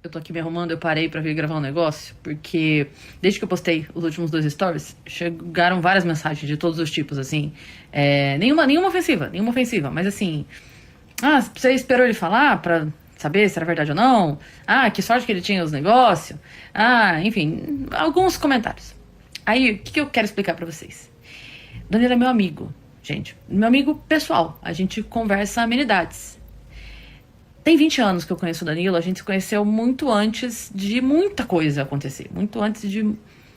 Eu tô aqui me arrumando, eu parei pra vir gravar um negócio, porque desde que eu postei os últimos dois stories, chegaram várias mensagens de todos os tipos, assim. Nenhuma ofensiva, mas assim. Ah, você esperou ele falar pra saber se era verdade ou não? Ah, que sorte que ele tinha os negócios. Ah, enfim, alguns comentários. Aí, o que eu quero explicar pra vocês? Danilo é meu amigo, gente. Meu amigo pessoal. A gente conversa amenidades. Tem 20 anos que eu conheço o Danilo, a gente se conheceu muito antes de muita coisa acontecer. Muito antes de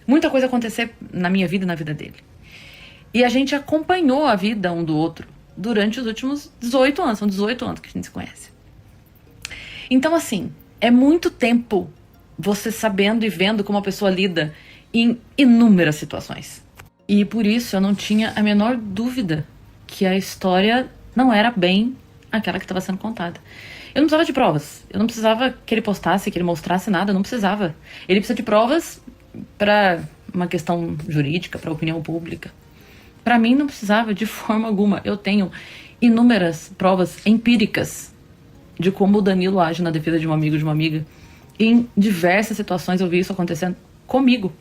muita coisa acontecer na minha vida e na vida dele. E a gente acompanhou a vida um do outro durante os últimos 18 anos. São 18 anos que a gente se conhece. Então, assim, é muito tempo você sabendo e vendo como a pessoa lida em inúmeras situações. E por isso eu não tinha a menor dúvida que a história não era bem aquela que estava sendo contada. Eu não precisava de provas. Eu não precisava que ele postasse, que ele mostrasse nada. Eu não precisava. Ele precisa de provas para uma questão jurídica, para opinião pública. Para mim não precisava de forma alguma. Eu tenho inúmeras provas empíricas de como o Danilo age na defesa de um amigo, de uma amiga. Em diversas situações eu vi isso acontecendo comigo.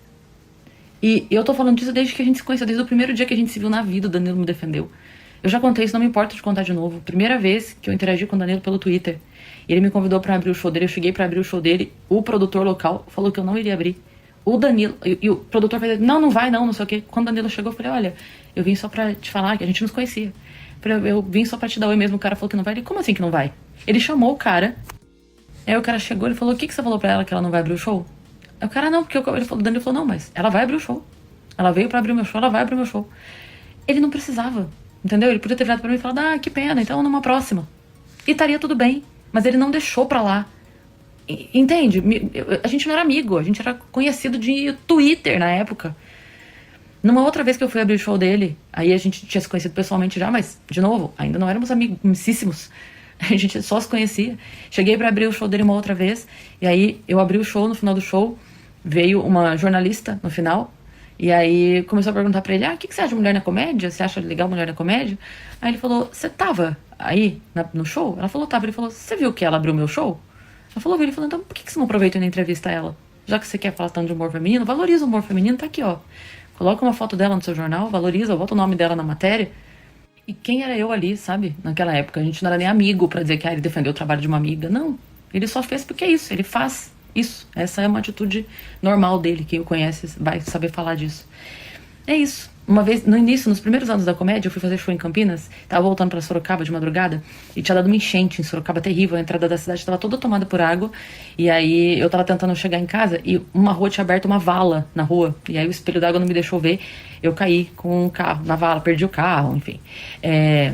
E eu tô falando disso desde que a gente se conheceu, desde o primeiro dia que a gente se viu na vida, o Danilo me defendeu. Eu já contei isso, não me importa de contar de novo. Primeira vez que eu interagi com o Danilo pelo Twitter. E ele me convidou pra abrir o show dele, eu cheguei pra abrir o show dele. O produtor local falou que eu não iria abrir. O Danilo, e o produtor falou, não vai não sei o quê. Quando o Danilo chegou, eu falei, olha, eu vim só pra te falar que a gente nos conhecia. Eu vim só pra te dar oi mesmo, o cara falou que não vai. Ele, como assim que não vai? Ele chamou o cara, aí o cara chegou, ele falou, o que você falou pra ela que ela não vai abrir o show? Aí o cara, não, porque o Danilo falou, não, mas ela vai abrir o show. Ela veio pra abrir o meu show, ela vai abrir o meu show. Ele não precisava, entendeu? Ele podia ter virado pra mim e falado, ah, que pena, então numa próxima. E estaria tudo bem, mas ele não deixou pra lá. Entende? A gente não era amigo, a gente era conhecido de Twitter na época. Numa outra vez que eu fui abrir o show dele, aí a gente tinha se conhecido pessoalmente já, mas, de novo, ainda não éramos amicíssimos. A gente só se conhecia. Cheguei pra abrir o show dele uma outra vez, e aí eu abri o show, no final do show, veio uma jornalista no final, e aí começou a perguntar pra ele, o que você acha de Mulher na Comédia? Você acha legal Mulher na Comédia? Aí ele falou, você tava aí no show? Ela falou, tava. Ele falou, você viu que ela abriu meu show? Ela falou, vi. Ele falou, então por que você não aproveita e não entrevista ela? Já que você quer falar tanto de humor feminino, valoriza o humor feminino, tá aqui, ó. Coloca uma foto dela no seu jornal, valoriza, bota o nome dela na matéria. E quem era eu ali, sabe? Naquela época, a gente não era nem amigo pra dizer que ele defendeu o trabalho de uma amiga. Não, ele só fez porque é isso, ele faz isso. Essa é uma atitude normal dele, quem o conhece vai saber falar disso. É isso. Uma vez, no início, nos primeiros anos da comédia, eu fui fazer show em Campinas, tava voltando pra Sorocaba de madrugada, e tinha dado uma enchente em Sorocaba terrível, a entrada da cidade tava toda tomada por água, e aí eu tava tentando chegar em casa, e uma rua tinha aberto uma vala na rua, e aí o espelho d'água não me deixou ver, eu caí com o carro na vala, perdi o carro, enfim,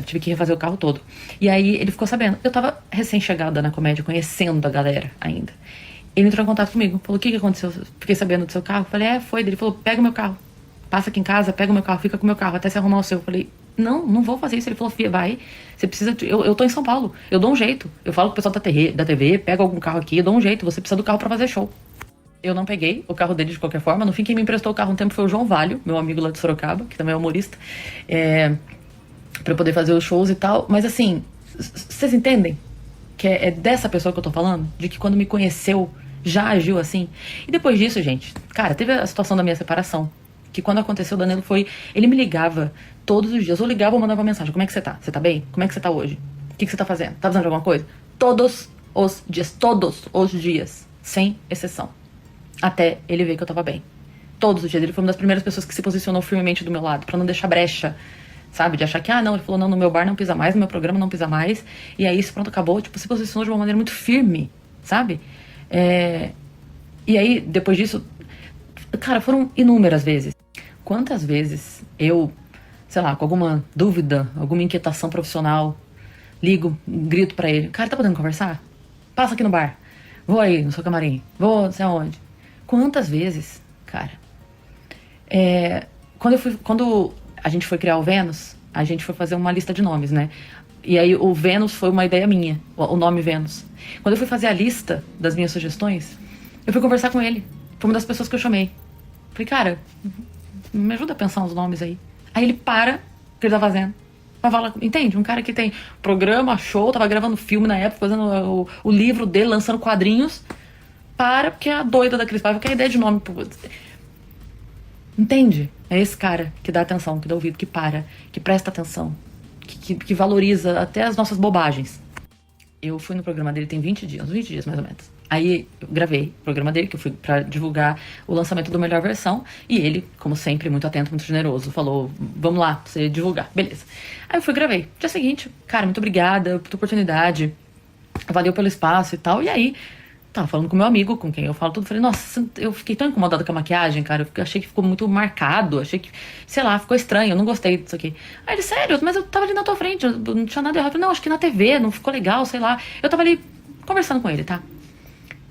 tive que refazer o carro todo. E aí ele ficou sabendo, eu tava recém-chegada na comédia, conhecendo a galera ainda. Ele entrou em contato comigo, falou, o que aconteceu? Fiquei sabendo do seu carro, falei, foi, ele falou, pega o meu carro. Passa aqui em casa, pega o meu carro, fica com o meu carro, até se arrumar o seu. Eu falei, não vou fazer isso. Ele falou, Fia, vai, você precisa, eu tô em São Paulo, eu dou um jeito. Eu falo com o pessoal da TV, pega algum carro aqui, eu dou um jeito, você precisa do carro pra fazer show. Eu não peguei o carro dele de qualquer forma, no fim quem me emprestou o carro um tempo foi o João Valho, meu amigo lá de Sorocaba, que também é humorista, pra eu poder fazer os shows e tal. Mas assim, vocês entendem que é dessa pessoa que eu tô falando? De que quando me conheceu, já agiu assim? E depois disso, gente, cara, teve a situação da minha separação. Que quando aconteceu, o Danilo ele me ligava todos os dias. Eu ligava ou mandava mensagem. Como é que você tá? Você tá bem? Como é que você tá hoje? O que você tá fazendo? Tá fazendo alguma coisa? Todos os dias. Sem exceção. Até ele ver que eu tava bem. Todos os dias. Ele foi uma das primeiras pessoas que se posicionou firmemente do meu lado. Pra não deixar brecha, sabe? De achar que, não, ele falou, não, no meu bar não pisa mais, no meu programa não pisa mais. E aí isso, pronto, acabou. Tipo, se posicionou de uma maneira muito firme, sabe? E aí, depois disso, cara, foram inúmeras vezes. Quantas vezes eu, sei lá, com alguma dúvida, alguma inquietação profissional, ligo, grito pra ele, cara, tá podendo conversar? Passa aqui no bar. Vou aí no seu camarim. Vou não sei aonde. Quantas vezes, cara. Quando a gente foi criar o Vênus, a gente foi fazer uma lista de nomes, né? E aí o Vênus foi uma ideia minha, o nome Vênus. Quando eu fui fazer a lista das minhas sugestões, eu fui conversar com ele. Foi uma das pessoas que eu chamei. Falei, cara, me ajuda a pensar uns nomes aí. Aí ele para o que ele tá fazendo. Vai falar, entende? Um cara que tem programa, show, tava gravando filme na época, fazendo o livro dele, lançando quadrinhos. para, porque é a doida da Cris Paiva, que é a ideia de nome. Entende? É esse cara que dá atenção, que dá ouvido, que para, que presta atenção, que valoriza até as nossas bobagens. Eu fui no programa dele tem 20 dias, uns 20 dias mais ou menos. Aí eu gravei o programa dele, que eu fui pra divulgar o lançamento do Melhor Versão. E ele, como sempre, muito atento, muito generoso, falou, vamos lá, pra você divulgar. Beleza. Aí eu fui e gravei. Dia seguinte, cara, muito obrigada pela oportunidade, valeu pelo espaço e tal. E aí, tava falando com meu amigo, com quem eu falo tudo, falei, nossa, eu fiquei tão incomodada com a maquiagem, cara, eu achei que ficou muito marcado, achei que, sei lá, ficou estranho, eu não gostei disso aqui. Aí ele, sério, mas eu tava ali na tua frente, eu não tinha nada errado. Eu falei, não, acho que na TV, não ficou legal, sei lá. Eu tava ali conversando com ele, tá?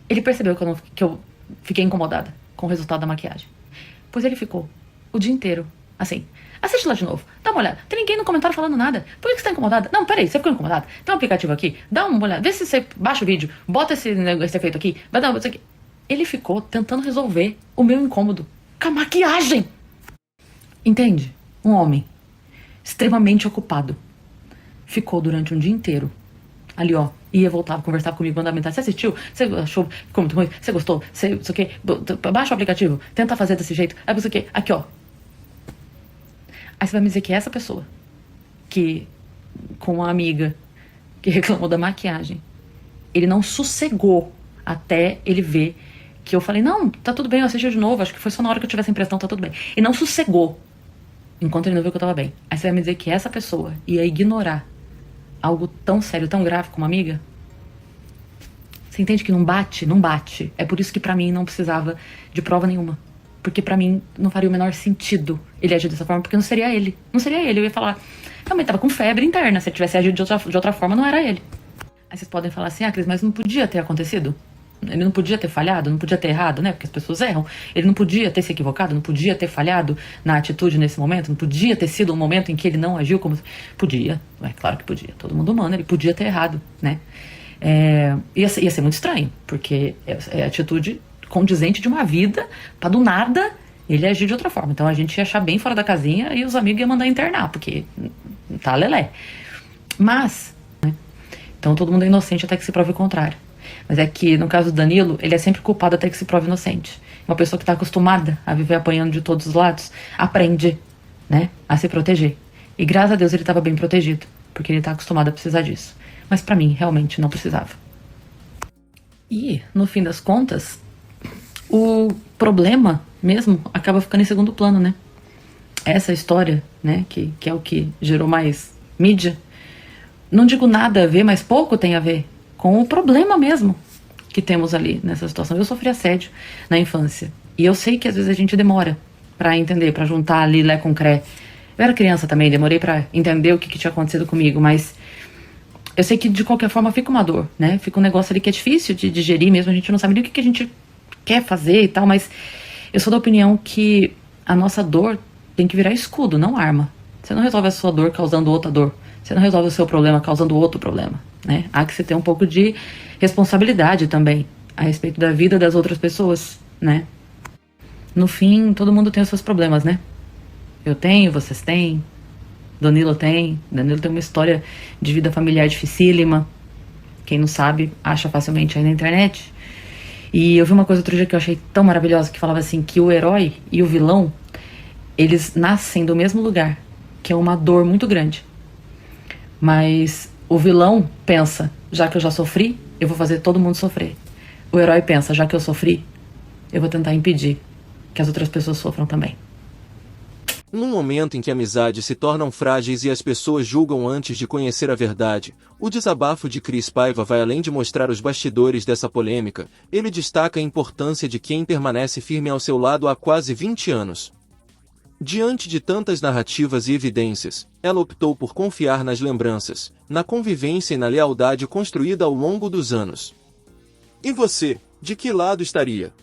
Ele percebeu que eu fiquei incomodada com o resultado da maquiagem. Pois ele ficou o dia inteiro, assim, assiste lá de novo, dá uma olhada. Tem ninguém no comentário falando nada. Por que você tá incomodada? Não, peraí, você ficou incomodada? Tem um aplicativo aqui, dá uma olhada, vê se você baixa o vídeo, bota esse efeito aqui, vai dar isso aqui. Ele ficou tentando resolver o meu incômodo com a maquiagem. Entende? Um homem extremamente ocupado ficou durante um dia inteiro ali, ó, ia, voltava, conversava comigo, mandava mensagem. Você assistiu? Você achou? Ficou muito ruim? Você gostou? Você, não sei o quê? Baixa o aplicativo, tenta fazer desse jeito. Aí não sei o quê. Aqui, ó. Aí você vai me dizer que é essa pessoa que, com uma amiga que reclamou da maquiagem, ele não sossegou até ele ver que eu falei, não, tá tudo bem, eu assisti de novo, acho que foi só na hora que eu tivesse a impressão, tá tudo bem. E não sossegou enquanto ele não viu que eu tava bem. Aí você vai me dizer que essa pessoa ia ignorar algo tão sério, tão grave como uma amiga? Você entende que não bate? Não bate. É por isso que pra mim não precisava de prova nenhuma. Porque pra mim não faria o menor sentido ele agir dessa forma, porque não seria ele. Não seria ele. Eu ia falar, realmente tava com febre interna. Se ele tivesse agido de outra forma, não era ele. Aí vocês podem falar assim, ah, Cris, mas não podia ter acontecido? Ele não podia ter falhado, não podia ter errado, né? Porque as pessoas erram. Ele não podia ter se equivocado, não podia ter falhado na atitude nesse momento, não podia ter sido um momento em que ele não agiu como... Podia, é claro que podia. Todo mundo humano, ele podia ter errado, né? Ia ser muito estranho, porque é atitude condizente de uma vida, pra do nada ele agir de outra forma. Então a gente ia achar bem fora da casinha e os amigos iam mandar internar, porque tá lelé. Mas, né? Então todo mundo é inocente até que se prove o contrário. Mas é que, no caso do Danilo, ele é sempre culpado até que se prove inocente. Uma pessoa que está acostumada a viver apanhando de todos os lados, aprende, né, a se proteger. E graças a Deus ele estava bem protegido, porque ele está acostumado a precisar disso. Mas pra mim, realmente, não precisava. E, no fim das contas, o problema mesmo acaba ficando em segundo plano, né? Essa história, né, que é o que gerou mais mídia, não digo nada a ver, mas pouco tem a ver com o problema mesmo que temos ali nessa situação. Eu sofri assédio na infância. E eu sei que às vezes a gente demora pra entender, pra juntar ali lé com cré. Eu era criança também, demorei pra entender o que tinha acontecido comigo, mas eu sei que de qualquer forma fica uma dor, né? Fica um negócio ali que é difícil de digerir mesmo, a gente não sabe nem o que a gente quer fazer e tal, mas eu sou da opinião que a nossa dor tem que virar escudo, não arma. Você não resolve a sua dor causando outra dor. Você não resolve o seu problema causando outro problema, né? Há que se ter um pouco de responsabilidade também a respeito da vida das outras pessoas, né? No fim, todo mundo tem os seus problemas, né? Eu tenho, vocês têm, Danilo tem uma história de vida familiar dificílima. Quem não sabe, acha facilmente aí na internet. E eu vi uma coisa outro dia que eu achei tão maravilhosa, que falava assim, que o herói e o vilão, eles nascem do mesmo lugar, que é uma dor muito grande. Mas o vilão pensa, já que eu já sofri, eu vou fazer todo mundo sofrer. O herói pensa, já que eu sofri, eu vou tentar impedir que as outras pessoas sofram também. Num momento em que amizades se tornam frágeis e as pessoas julgam antes de conhecer a verdade, o desabafo de Cris Paiva vai além de mostrar os bastidores dessa polêmica, ele destaca a importância de quem permanece firme ao seu lado há quase 20 anos. Diante de tantas narrativas e evidências, ela optou por confiar nas lembranças, na convivência e na lealdade construída ao longo dos anos. E você, de que lado estaria?